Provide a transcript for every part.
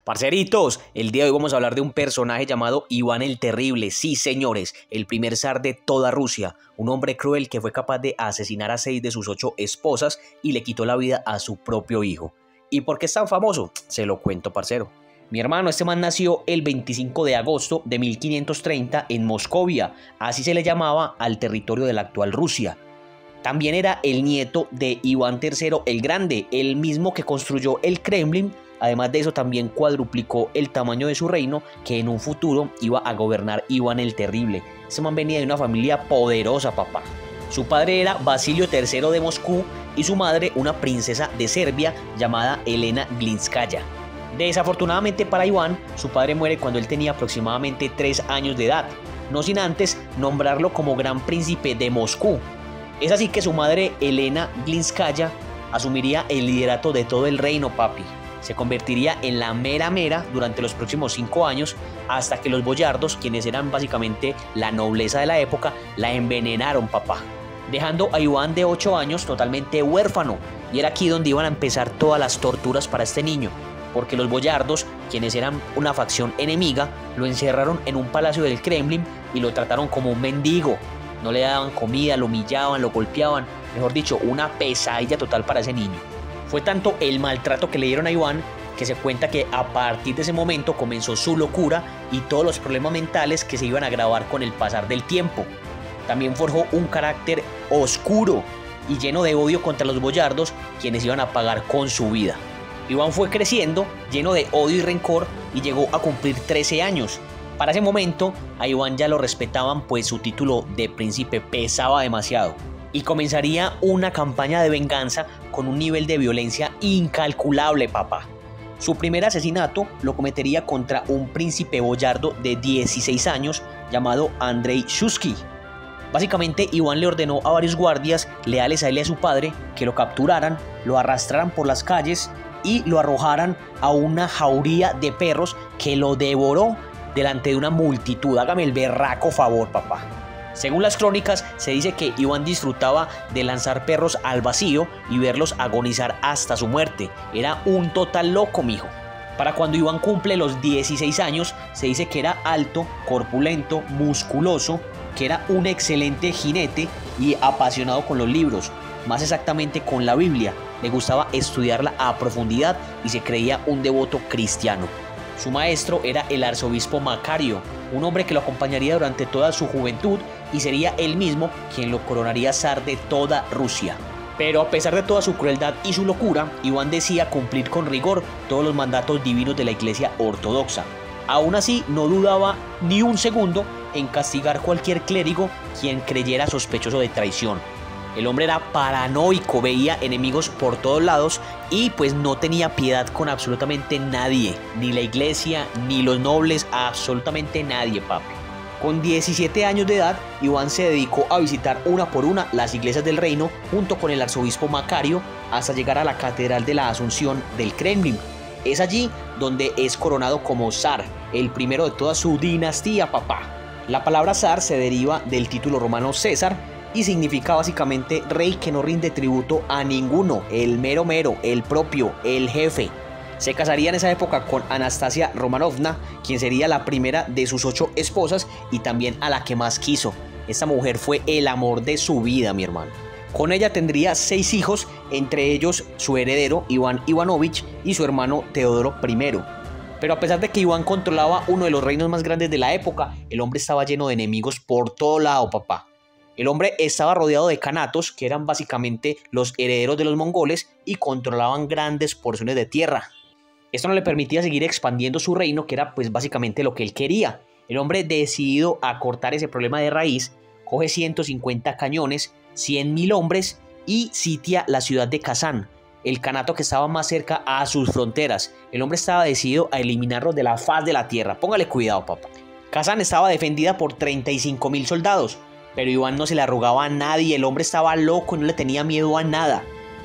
Parceritos, el día de hoy vamos a hablar de un personaje llamado Iván el Terrible. Sí, señores, el primer zar de toda Rusia, un hombre cruel que fue capaz de asesinar a 6 de sus 8 esposas y le quitó la vida a su propio hijo. ¿Y por qué es tan famoso? Se lo cuento, parcero. Mi hermano, este man nació el 25 de agosto de 1530 en Moscovia, así se le llamaba al territorio de la actual Rusia. También era el nieto de Iván III el Grande, el mismo que construyó el Kremlin. Además de eso, también cuadruplicó el tamaño de su reino, que en un futuro iba a gobernar Iván el Terrible. Ese man venía de una familia poderosa, papá. Su padre era Basilio III de Moscú y su madre una princesa de Serbia llamada Elena Glinskaya. Desafortunadamente para Iván, su padre muere cuando él tenía aproximadamente 3 años de edad, no sin antes nombrarlo como Gran Príncipe de Moscú. Es así que su madre Elena Glinskaya asumiría el liderato de todo el reino, papi. Se convertiría en la mera durante los próximos 5 años, hasta que los boyardos, quienes eran básicamente la nobleza de la época, la envenenaron, papá, dejando a Iván de 8 años totalmente huérfano. Y era aquí donde iban a empezar todas las torturas para este niño, porque los boyardos, quienes eran una facción enemiga, lo encerraron en un palacio del Kremlin y lo trataron como un mendigo. No le daban comida, lo humillaban, lo golpeaban, mejor dicho, una pesadilla total para ese niño. Fue tanto el maltrato que le dieron a Iván que se cuenta que a partir de ese momento comenzó su locura y todos los problemas mentales que se iban a agravar con el pasar del tiempo. También forjó un carácter oscuro y lleno de odio contra los boyardos, quienes iban a pagar con su vida. Iván fue creciendo lleno de odio y rencor y llegó a cumplir 13 años. Para ese momento a Iván ya lo respetaban, pues su título de príncipe pesaba demasiado. Y comenzaría una campaña de venganza con un nivel de violencia incalculable, papá. Su primer asesinato lo cometería contra un príncipe boyardo de 16 años llamado Andrei Shusky. Básicamente, Iván le ordenó a varios guardias leales a él y a su padre que lo capturaran, lo arrastraran por las calles y lo arrojaran a una jauría de perros que lo devoró delante de una multitud. Hágame el berraco favor, papá. Según las crónicas, se dice que Iván disfrutaba de lanzar perros al vacío y verlos agonizar hasta su muerte. Era un total loco, mijo. Para cuando Iván cumple los 16 años, se dice que era alto, corpulento, musculoso, que era un excelente jinete y apasionado con los libros, más exactamente con la Biblia. Le gustaba estudiarla a profundidad y se creía un devoto cristiano. Su maestro era el arzobispo Macario, un hombre que lo acompañaría durante toda su juventud y sería él mismo quien lo coronaría zar de toda Rusia. Pero a pesar de toda su crueldad y su locura, Iván decía cumplir con rigor todos los mandatos divinos de la Iglesia Ortodoxa. Aún así, no dudaba ni un segundo en castigar cualquier clérigo quien creyera sospechoso de traición. El hombre era paranoico, veía enemigos por todos lados y pues no tenía piedad con absolutamente nadie, ni la iglesia, ni los nobles, absolutamente nadie, papi. Con 17 años de edad, Iván se dedicó a visitar una por una las iglesias del reino junto con el arzobispo Macario hasta llegar a la Catedral de la Asunción del Kremlin. Es allí donde es coronado como zar, el primero de toda su dinastía, papá. La palabra zar se deriva del título romano César y significa básicamente rey que no rinde tributo a ninguno, el mero, el propio, el jefe. Se casaría en esa época con Anastasia Romanovna, quien sería la primera de sus 8 esposas y también a la que más quiso. Esta mujer fue el amor de su vida, mi hermano. Con ella tendría 6 hijos, entre ellos su heredero Iván Ivanovich y su hermano Teodoro I. Pero a pesar de que Iván controlaba uno de los reinos más grandes de la época, el hombre estaba lleno de enemigos por todo lado, papá. El hombre estaba rodeado de kanatos, que eran básicamente los herederos de los mongoles y controlaban grandes porciones de tierra. Esto no le permitía seguir expandiendo su reino, que era pues básicamente lo que él quería. El hombre, decidido a cortar ese problema de raíz, coge 150 cañones, 100.000 hombres y sitia la ciudad de Kazán, el kanato que estaba más cerca a sus fronteras. El hombre estaba decidido a eliminarlos de la faz de la tierra. Póngale cuidado, papá. Kazán estaba defendida por 35.000 soldados. Pero Iván no se le arrogaba a nadie, el hombre estaba loco y no le tenía miedo a nada.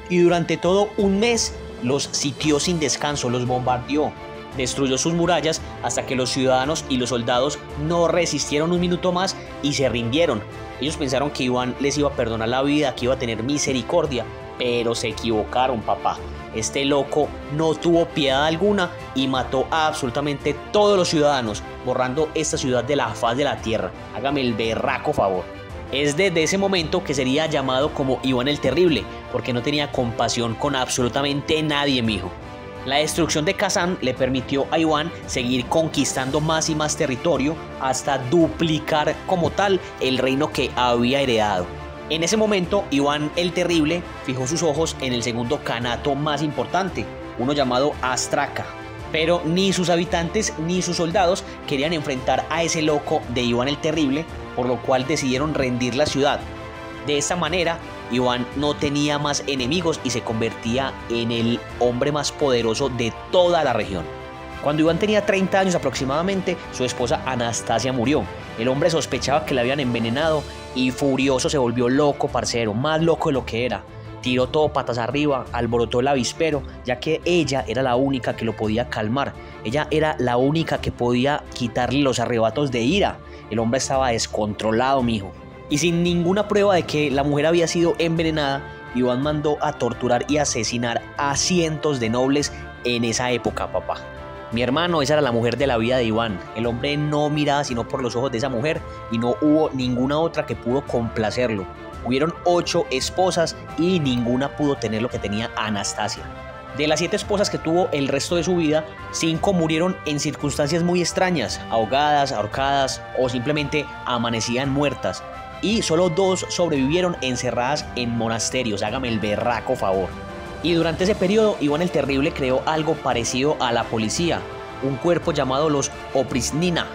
Y durante todo un mes los sitió sin descanso, los bombardeó, destruyó sus murallas hasta que los ciudadanos y los soldados no resistieron un minuto más y se rindieron. Ellos pensaron que Iván les iba a perdonar la vida, que iba a tener misericordia, pero se equivocaron, papá. este loco no tuvo piedad alguna y mató a absolutamente todos los ciudadanos, borrando esta ciudad de la faz de la tierra. Hágame el berraco favor. Es desde ese momento que sería llamado como Iván el Terrible, porque no tenía compasión con absolutamente nadie, mijo. La destrucción de Kazán le permitió a Iván seguir conquistando más y más territorio hasta duplicar como tal el reino que había heredado. En ese momento, Iván el Terrible fijó sus ojos en el segundo kanato más importante, uno llamado Astraca. Pero ni sus habitantes ni sus soldados querían enfrentar a ese loco de Iván el Terrible, por lo cual decidieron rendir la ciudad. De esta manera, Iván no tenía más enemigos y se convertía en el hombre más poderoso de toda la región. Cuando Iván tenía 30 años aproximadamente, su esposa Anastasia murió. El hombre sospechaba que la habían envenenado y furioso se volvió loco, parcero, más loco de lo que era. Tiró todo patas arriba, alborotó el avispero, ya que ella era la única que lo podía calmar. Ella era la única que podía quitarle los arrebatos de ira. El hombre estaba descontrolado, mijo. Y sin ninguna prueba de que la mujer había sido envenenada, Iván mandó a torturar y asesinar a cientos de nobles en esa época, papá. Mi hermano, esa era la mujer de la vida de Iván. El hombre no miraba sino por los ojos de esa mujer y no hubo ninguna otra que pudo complacerlo. Hubieron 8 esposas y ninguna pudo tener lo que tenía Anastasia. De las 7 esposas que tuvo el resto de su vida, 5 murieron en circunstancias muy extrañas, ahogadas, ahorcadas o simplemente amanecían muertas. Y solo 2 sobrevivieron encerradas en monasterios, hágame el berraco favor. Y durante ese periodo, Iván el Terrible creó algo parecido a la policía, un cuerpo llamado los Oprisnina.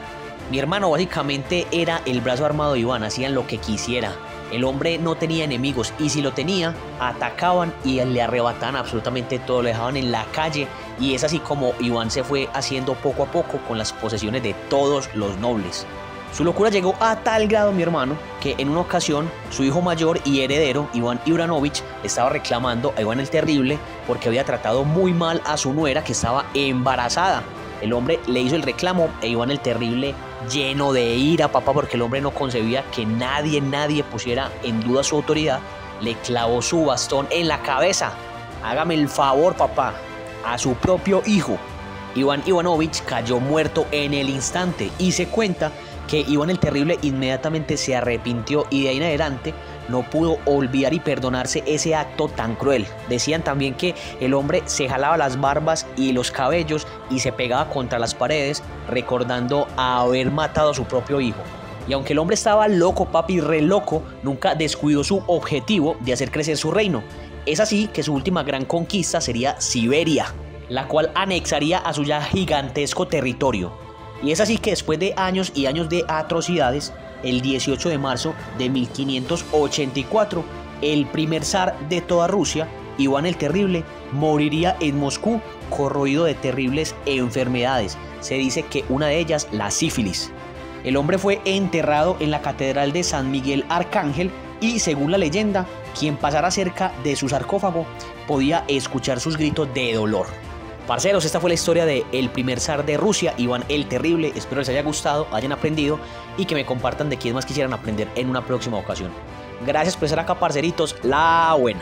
Mi hermano básicamente era el brazo armado de Iván, hacían lo que quisiera. El hombre no tenía enemigos y si lo tenía, atacaban y le arrebataban absolutamente todo, lo dejaban en la calle. Y es así como Iván se fue haciendo poco a poco con las posesiones de todos los nobles. Su locura llegó a tal grado, mi hermano, que en una ocasión su hijo mayor y heredero, Iván Ivanovich, estaba reclamando a Iván el Terrible porque había tratado muy mal a su nuera que estaba embarazada. El hombre le hizo el reclamo e Iván el Terrible, lleno de ira, papá, porque el hombre no concebía que nadie pusiera en duda su autoridad, le clavó su bastón en la cabeza. Hágame el favor, papá, a su propio hijo. Iván Ivanovich cayó muerto en el instante y se cuenta que Iván el Terrible inmediatamente se arrepintió y de ahí en adelante no pudo olvidar y perdonarse ese acto tan cruel. Decían también que el hombre se jalaba las barbas y los cabellos y se pegaba contra las paredes recordando haber matado a su propio hijo. Y aunque el hombre estaba loco, papi, re loco, nunca descuidó su objetivo de hacer crecer su reino. Es así que su última gran conquista sería Siberia, la cual anexaría a su ya gigantesco territorio. Y es así que después de años y años de atrocidades, el 18 de marzo de 1584, el primer zar de toda Rusia, Iván el Terrible, moriría en Moscú corroído de terribles enfermedades. Se dice que una de ellas, la sífilis. El hombre fue enterrado en la catedral de San Miguel Arcángel y, según la leyenda, quien pasara cerca de su sarcófago podía escuchar sus gritos de dolor. Parceros, esta fue la historia del primer zar de Rusia, Iván el Terrible. Espero les haya gustado, hayan aprendido y que me compartan de quién más quisieran aprender en una próxima ocasión. Gracias por estar acá, parceritos. La buena.